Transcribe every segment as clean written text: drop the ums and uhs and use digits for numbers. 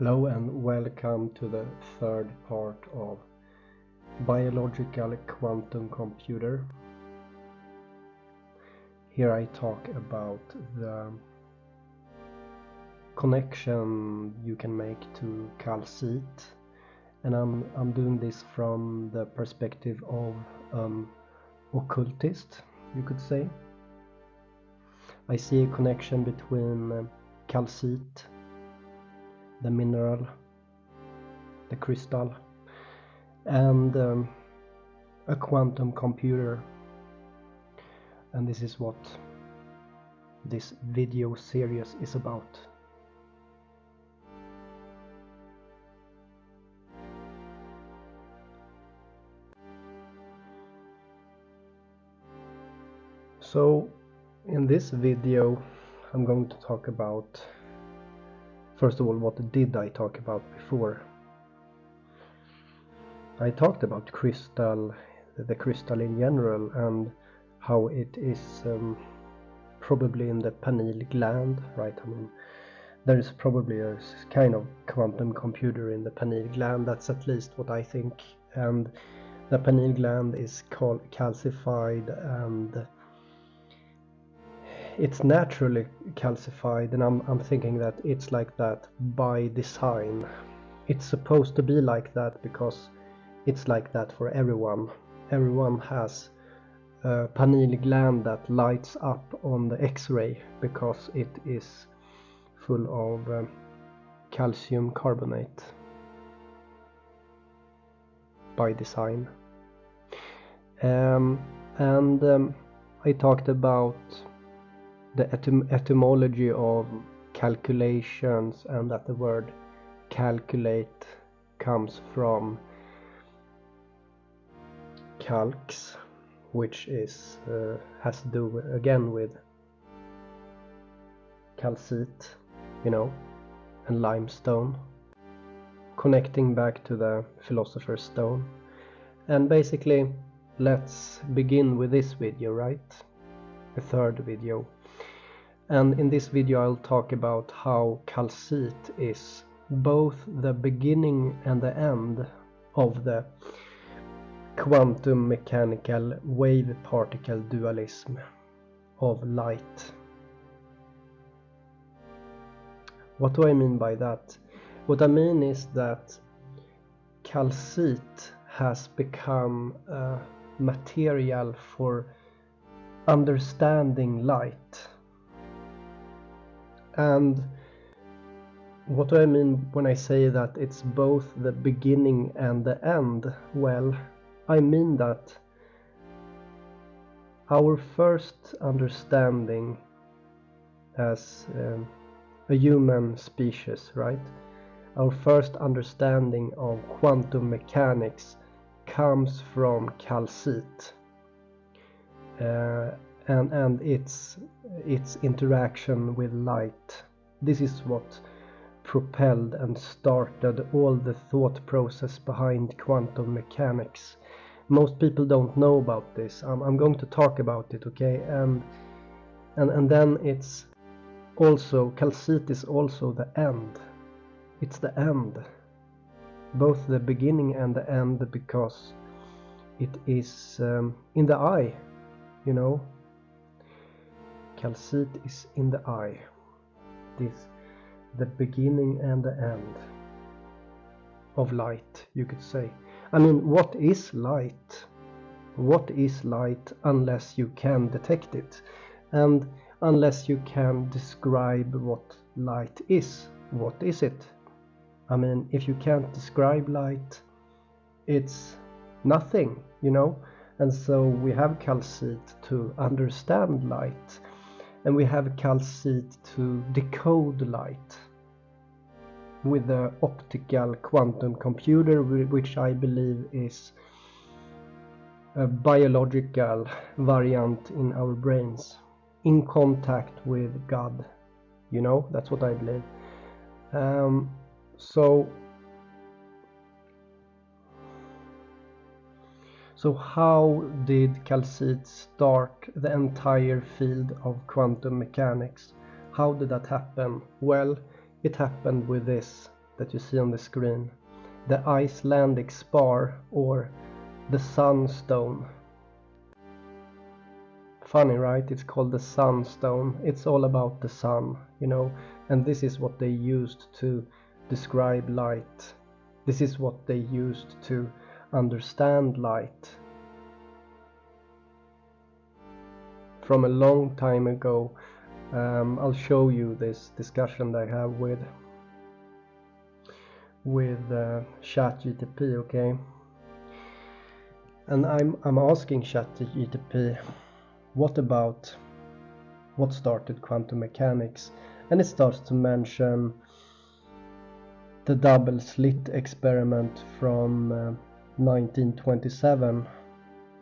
Hello and welcome to the third part of Biological Quantum Computer. Here I talk about the connection you can make to Calit, and I'm doing this from the perspective of an occultist, you could say. I see a connection between Calit, the mineral, the crystal, and a quantum computer, and this is what this video series is about. So in this video I'm going to talk about, first of all, what did I talk about before? I talked about crystal, the crystal in general, and how it is probably in the pineal gland, right? I mean, there is probably a kind of quantum computer in the pineal gland. That's at least what I think. And the pineal gland is calcified, and it's naturally calcified, and I'm thinking that it's like that by design. It's supposed to be like that because it's like that for everyone. Everyone has a pineal gland that lights up on the X-ray because it is full of calcium carbonate by design. I talked about the etymology of calculations, and that the word calculate comes from calx, which is has to do again with calcite, you know, and limestone, connecting back to the philosopher's stone. And basically, let's begin with this video, right? The third video. And in this video I'll talk about how Calit is both the beginning and the end of the quantum mechanical wave particle dualism of light. What do I mean by that? What I mean is that Calit has become a material for understanding light. And what do I mean when I say that it's both the beginning and the end? Well, I mean that our first understanding as a human species, right? Our first understanding of quantum mechanics comes from Calit. And its interaction with light. This is what propelled and started all the thought process behind quantum mechanics. Most people don't know about this. I'm going to talk about it, okay? And then it's also, Calit is also the end. It's the end, both the beginning and the end, because it is in the eye, you know. Calit is in the eye. This, the beginning and the end of light, you could say. I mean, what is light? What is light unless you can detect it? And unless you can describe what light is, what is it? I mean, if you can't describe light, it's nothing, you know? And so we have Calit to understand light. And we have Calit to decode light with the optical quantum computer, which I believe is a biological variant in our brains, in contact with God. You know, that's what I believe. So how did Calit start the entire field of quantum mechanics? How did that happen? Well, it happened with this. that you see on the screen, the Icelandic spar or the sunstone. Funny, right? It's called the sunstone. It's all about the sun, you know, and this is what they used to describe light. This is what they used to understand light. From a long time ago. I'll show you this discussion that I have with ChatGPT, okay? And I'm asking ChatGPT, what started quantum mechanics? And it starts to mention the double slit experiment from 1927.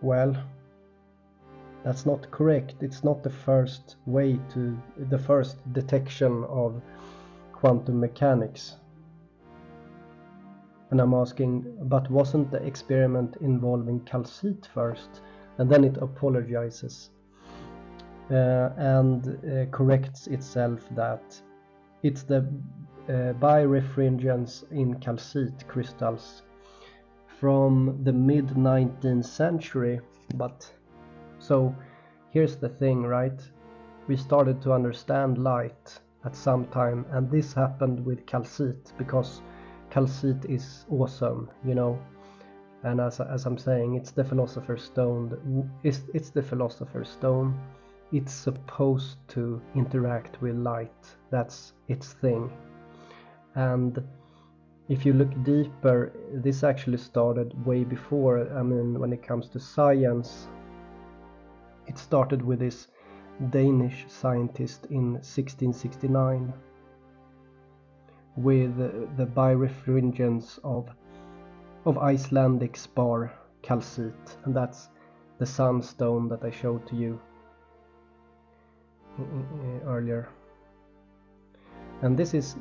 Well, that's not correct. It's not the first detection of quantum mechanics. And I'm asking, but wasn't the experiment involving Calit first? And then it apologizes and corrects itself that it's the birefringence in Calit crystals from the mid-19th century. But so here's the thing, right? We started to understand light at some time, and this happened with Calit because Calit is awesome, you know. And as I'm saying, it's the Philosopher's Stone. It's the Philosopher's Stone. It's supposed to interact with light. That's its thing. And if you look deeper, this actually started way before. I mean, when it comes to science, it started with this Danish scientist in 1669 with the birefringence of Icelandic spar Calit, and that's the sunstone that I showed to you earlier. And this is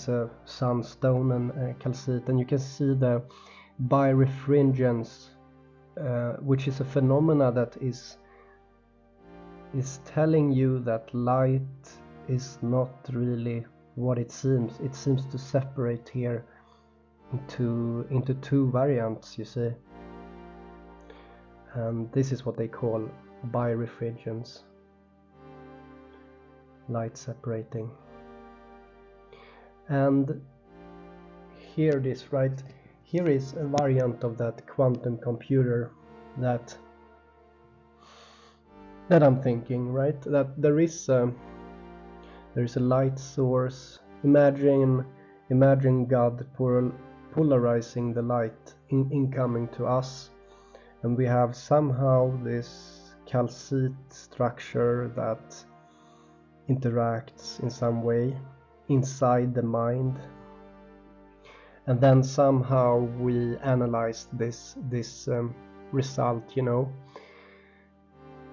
a sunstone and Calit, and you can see the birefringence, which is a phenomena that is telling you that light is not really what it seems. It seems to separate here into two variants, you see. And this is what they call birefringence, light separating. And here it is, right? Here is a variant of that quantum computer that I'm thinking, right? That there is a light source. Imagine God polarizing the light incoming to us, and we have somehow this Calit structure that interacts in some way inside the mind, and then somehow we analyze this result, you know,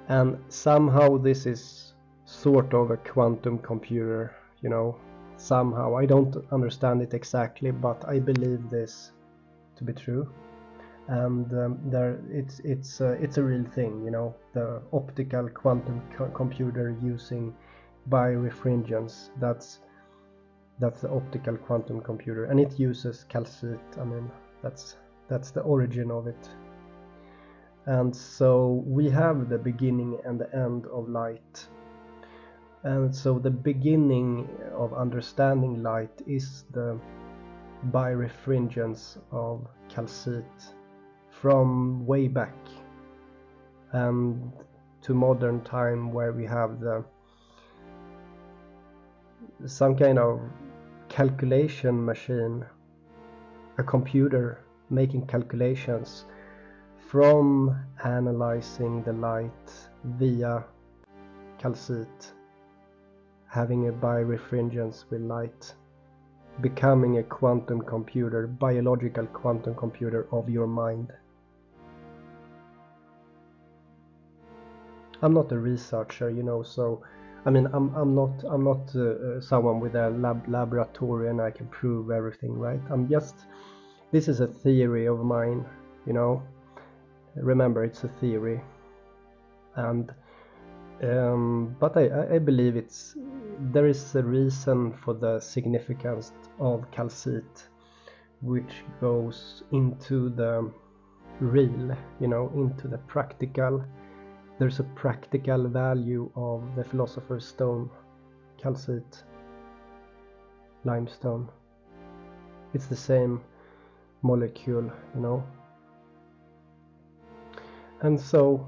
and somehow this is sort of a quantum computer, you know. Somehow, I don't understand it exactly, but I believe this to be true. And it's a real thing, you know, the optical quantum computer using birefringence. That's the optical quantum computer, and it uses Calit. I mean, that's the origin of it. And so we have the beginning and the end of light. And so the beginning of understanding light is the birefringence of Calit from way back and to modern time, where we have some kind of calculation machine, a computer making calculations from analyzing the light via Calit, having a birefringence with light, becoming a quantum computer, biological quantum computer of your mind. I'm not a researcher, you know, so I mean, I'm not someone with a laboratory and I can prove everything, right? This is a theory of mine, you know. Remember, it's a theory, and But I believe there is a reason for the significance of calcite, which goes into the real, into the practical. There's a practical value of the philosopher's stone, calcite, limestone. It's the same molecule, and so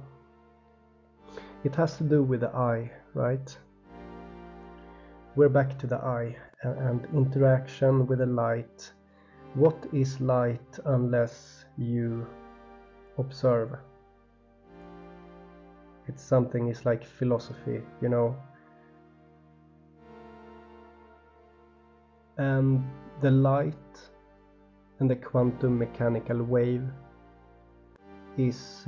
it has to do with the eye, right? We're back to the eye and interaction with the light. What is light unless you observe? It's something, it's like philosophy, and the light and the quantum mechanical wave is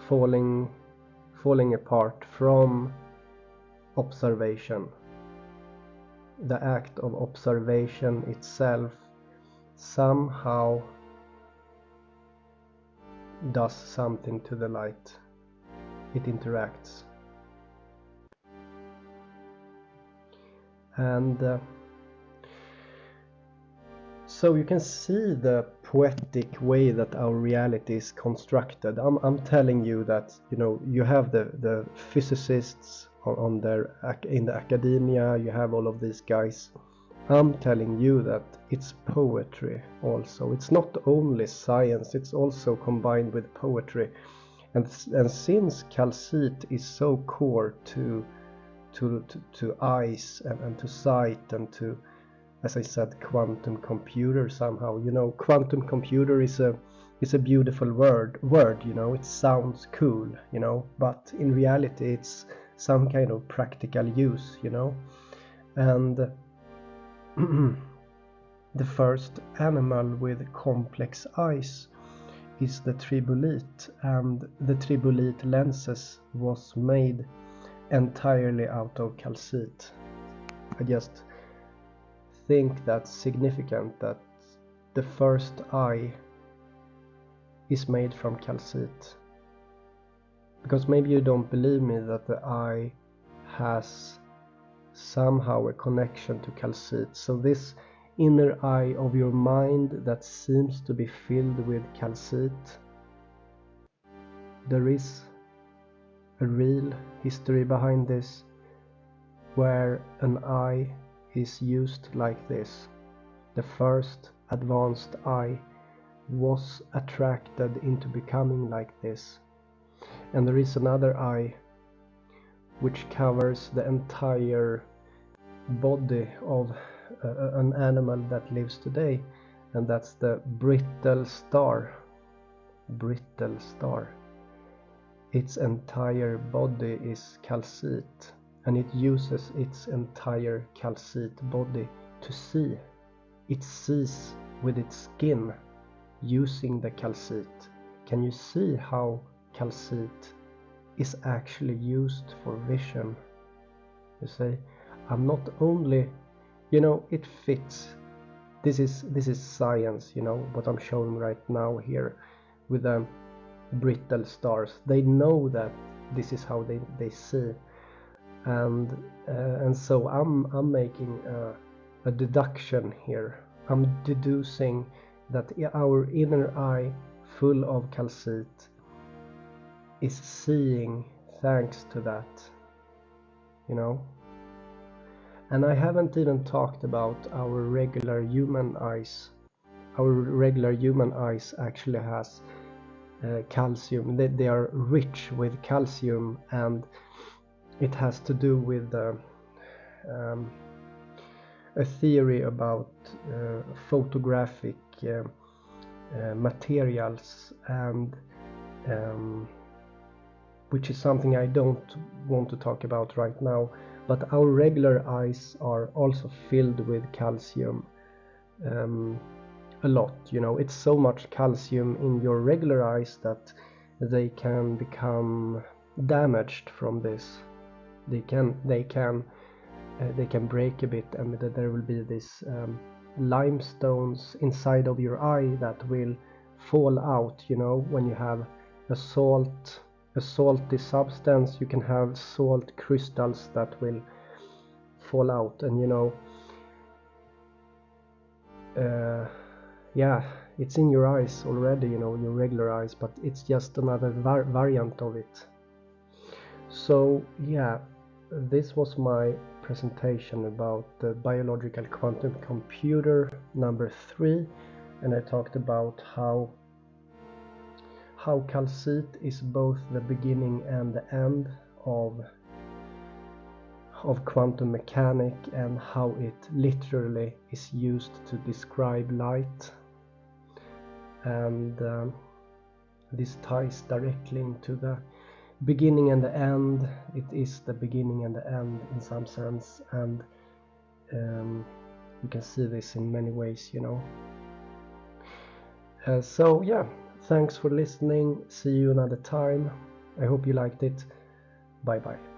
falling apart from observation. The act of observation itself somehow does something to the light. It interacts. And so you can see the poetic way that our reality is constructed. I'm telling you that, you have the physicists in the academia, you have all of these guys. I'm telling you that it's poetry also. It's not only science, it's also combined with poetry. And since calcite is so core to eyes and to sight and to, as I said, quantum computer somehow. Quantum computer is a beautiful word, it sounds cool, but in reality it's some kind of practical use, and the first animal with complex eyes is the tribulite, and the tribulite lenses was made entirely out of calcite. I just think that's significant that the first eye is made from calcite, because maybe you don't believe me that the eye has somehow a connection to calcite. So this inner eye of your mind that seems to be filled with calcite, there is a real history behind this, where an eye is used like this. The first advanced eye was attracted into becoming like this. And there is another eye which covers the entire body of an animal that lives today, and that's the brittle star. Brittle star. Its entire body is calcite, and it uses its entire calcite body to see. It sees with its skin using the calcite. Can you see how calcite is actually used for vision? You say, I'm not only, it fits. This is science, what I'm showing right now here with the brittle stars. They know that this is how they see, and so I'm making a deduction here. I'm deducing that our inner eye, full of calcite, is seeing thanks to that, and I haven't even talked about our regular human eyes. Our regular human eyes actually has calcium. They are rich with calcium, and it has to do with a theory about photographic materials, and which is something I don't want to talk about right now. But our regular eyes are also filled with calcium, a lot. It's so much calcium in your regular eyes that they can become damaged from this. They can break a bit, and there will be this limestones inside of your eye that will fall out, when you have a salt a salty substance, you can have salt crystals that will fall out, and you know, yeah, it's in your eyes already, you know, your regular eyes, but it's just another variant of it. So yeah, this was my presentation about the biological quantum computer number 3, and I talked about how Calit is both the beginning and the end of quantum mechanics, and how it literally is used to describe light, and this ties directly into the beginning and the end. It is the beginning and the end in some sense, and you can see this in many ways, you know. So yeah, thanks for listening. See you another time. I hope you liked it. Bye bye.